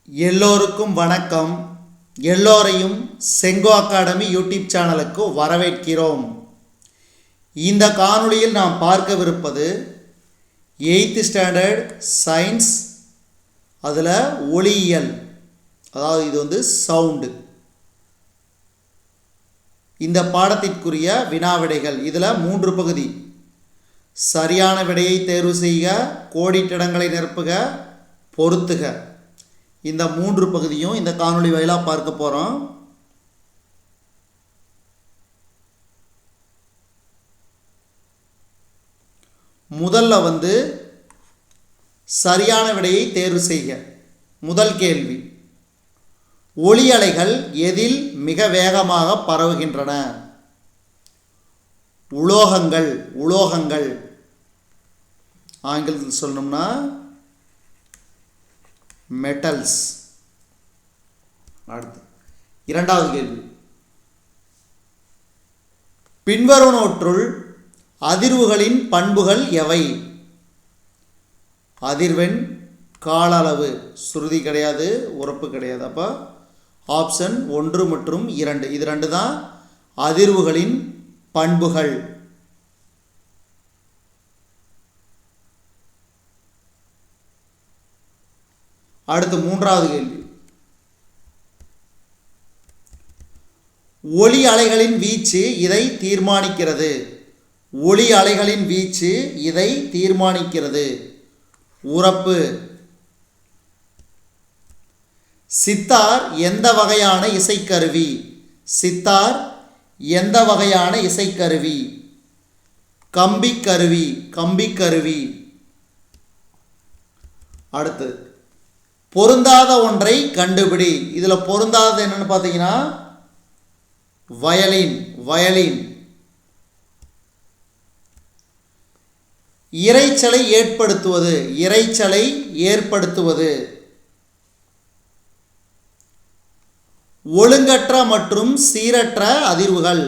எல்லோருக்கும் வணக்கம். எல்லோரையும் செங்கோ அகாடமி யூடியூப் சேனலுக்கு வரவேற்கிறோம். இந்த காணொளியில் நாம் பார்க்கவிருப்பது 8th ஸ்டாண்டர்ட் சயின்ஸ், அதில் ஒளியியல், அதாவது இது சவுண்டு. இந்த பாடத்திற்குரிய வினாவிடைகள் இதில் 3 பகுதி. சரியான விடையை தேர்வு செய்க, கோடிட்டிடங்களை நிரப்புக, பொருத்துக. இந்த 3 பகுதியும் இந்த காணொளி வாயிலாக பார்க்க போகிறோம். முதல்ல சரியான விடையை தேர்வு செய்க. முதல் கேள்வி, ஒளி அலைகள் எதில் மிக வேகமாக பரவுகின்றன? உலோகங்கள். உலோகங்கள் ஆங்கிலத்தில் சொல்லணும்னா மெட்டல்ஸ். அடுத்து இரண்டாவது கேள்வி, பின்வருவனவற்றுள் அதிர்வுகளின் பண்புகள் எவை? அதிர்வெண், கால அளவு, சுருதி கிடையாது, உரப்பு கிடையாது. அப்போ ஆப்ஷன் 1 மற்றும் 2, இது 2 தான் அதிர்வுகளின் பண்புகள். அடுத்து மூன்றாவது கேள்வி, ஒளி அலைகளின் வீச்சு இதை தீர்மானிக்கிறது. ஒளி அலைகளின் வீச்சு இதை தீர்மானிக்கிறது. உரப்பு. சித்தார் எந்த வகையான இசைக்கருவி? சித்தார் எந்த வகையான இசைக்கருவி? கம்பிக்கருவி. கம்பிக்கருவி. அடுத்து, பொருந்தாத ஒன்றை கண்டுபிடி. இதில் பொருந்தாதது என்னன்னு பார்த்தீங்கன்னா வயலின். வயலின். இரைச்சலை ஏற்படுத்துவது. இரைச்சலை ஏற்படுத்துவது. ஒழுங்கற்ற மற்றும் சீரற்ற அதிர்வுகள்.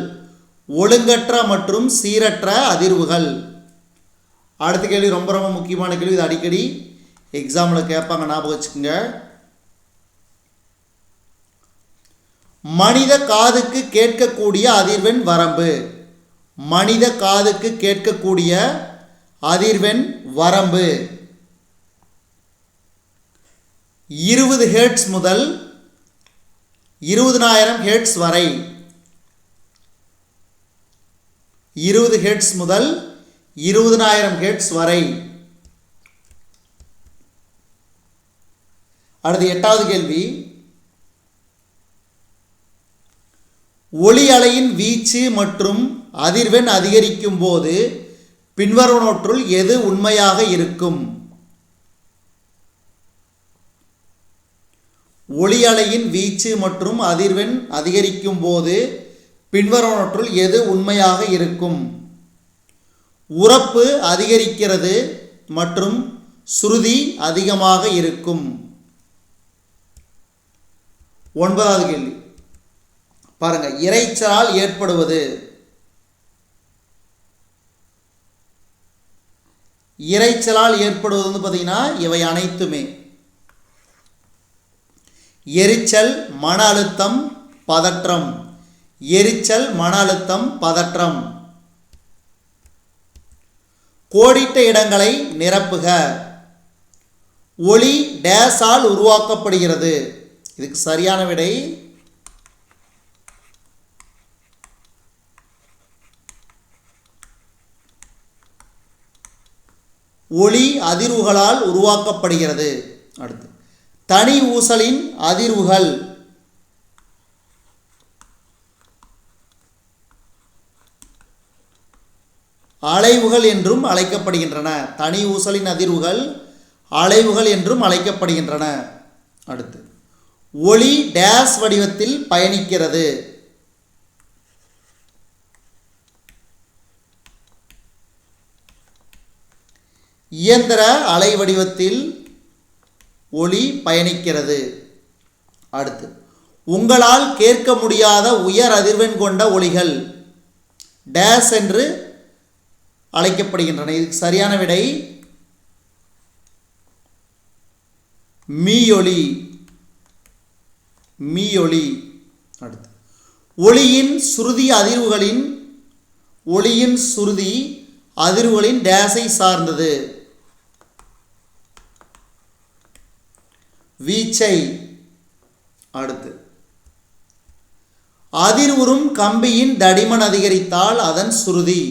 ஒழுங்கற்ற மற்றும் சீரற்ற அதிர்வுகள். அடுத்த கேள்வி ரொம்ப ரொம்ப முக்கியமான கேள்வி. இது அடிக்கடி எக்ஸாமில் கேட்பாங்க, ஞாபகம் வச்சுக்கோங்க. மனித காதுக்கு கேட்கக்கூடிய அதிர்வெண் வரம்பு. மனித காதுக்கு கேட்கக்கூடிய அதிர்வெண் வரம்பு 20 ஹெர்ட்ஸ் முதல் 20,000 ஹெர்ட்ஸ் வரை. 20 ஹெர்ட்ஸ் முதல் 20,000 ஹெர்ட்ஸ் வரை. அடுத்து 8வது கேள்வி, ஒளி அலையின் வீச்சு மற்றும் அதிர்வெண் அதிகரிக்கும் போது பின்வருவனவற்றுள் எது உண்மையாக இருக்கும்? ஒளி அலையின் வீச்சு மற்றும் அதிர்வெண் அதிகரிக்கும் போது பின்வருவனவற்றுள் எது உண்மையாக இருக்கும்? உரப்பு அதிகரிக்கிறது மற்றும் சுருதி அதிகமாக இருக்கும். 9வது கேள்வி பாருங்க, இரைச்சலால் ஏற்படுவது. இரைச்சலால் ஏற்படுவது பார்த்தீங்கன்னா இவை அனைத்துமே எரிச்சல், மன அழுத்தம், பதற்றம். எரிச்சல், மன அழுத்தம், பதற்றம். கோடிட்ட இடங்களை நிரப்புக. ஒளி டேஸால் உருவாக்கப்படுகிறது. இதுக்கு சரியான விடை ஒளி அதிர்வுகளால் உருவாக்கப்படுகிறது. அடுத்து, தனி ஊசலின் அதிர்வுகள். அலைவுகள் என்றும் அழைக்கப்படுகின்றன. தனி ஊசலின் அதிர்வுகள் அலைவுகள் என்றும் அழைக்கப்படுகின்றன. அடுத்து, ஒளி டேஸ் வடிவத்தில் பயணிக்கிறது. இயந்திர அலை வடிவத்தில் ஒளி பயணிக்கிறது. அடுத்து, உங்களால் கேட்க முடியாத உயர் அதிர்வெண் கொண்ட ஒலிகள் டேஸ் என்று அழைக்கப்படுகின்றன. இதுக்கு சரியான விடை மீயொலி. மீயொலி. அடுத்து ஒளியின் சுருதி அதிர்வுகளின் டேஸை சார்ந்தது. வீச்சை. அடுத்து அதிர்வுறும் கம்பியின் தடிமன் அதிகரித்தால் அதன் சுருதி.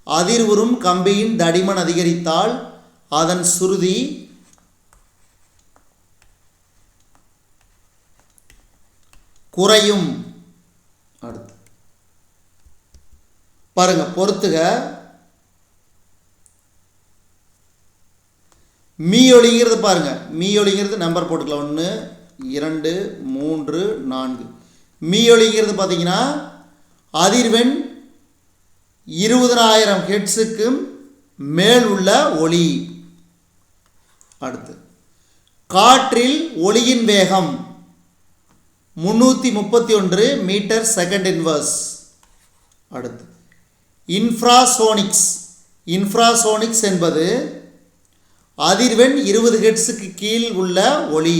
அதிர்வுறும் கம்பியின் தடிமன் அதிகரித்தால் அதன் சுருதி குறையும். அடுத்து பாருங்க, பொறுத்துக. மீயொலிங்கிறது பாருங்க, மீயொலிங்கிறது நம்பர் போட்டுக்கலாம். 1 2 3 4. மீயொலிங்கிறது பார்த்தீங்கன்னா அதிர்வெண் 20,000 ஹெர்ட்ஸுக்கு மேல் உள்ள ஒளி. அடுத்து காற்றில் ஒளியின் வேகம் 331 மீட்டர் செகண்ட் இன்வர்ஸ். அடுத்து இன்ஃப்ராசோனிக்ஸ் என்பது அதிர்வெண் 20 ஹெர்ட்ஸுக்கு கீழ் உள்ள ஒளி.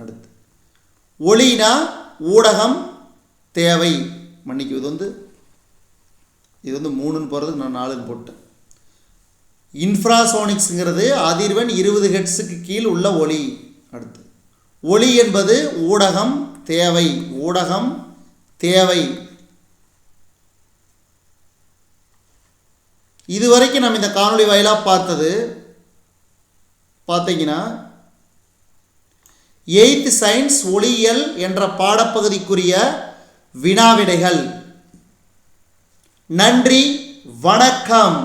அடுத்து ஒளினா ஊடகம் தேவை. மன்னிக்கு, இது வந்து 3ன்னு போகிறதுக்கு நான் 4ன்னு போட்டேன். இன்ஃப்ராசோனிக்ஸுங்கிறது அதிர்வெண் 20 ஹெர்ட்ஸுக்கு கீழ் உள்ள ஒளி. அடுத்து ஒளி என்பது ஊடகம் தேவை. இதுவரைக்கும் நம்ம இந்த காணொளி வாயிலாக பார்த்தது பார்த்தீங்கன்னா 8th சயின்ஸ் ஒளியியல் என்ற பாடப்பகுதிக்குரிய வினாவிடைகள். நன்றி, வணக்கம்.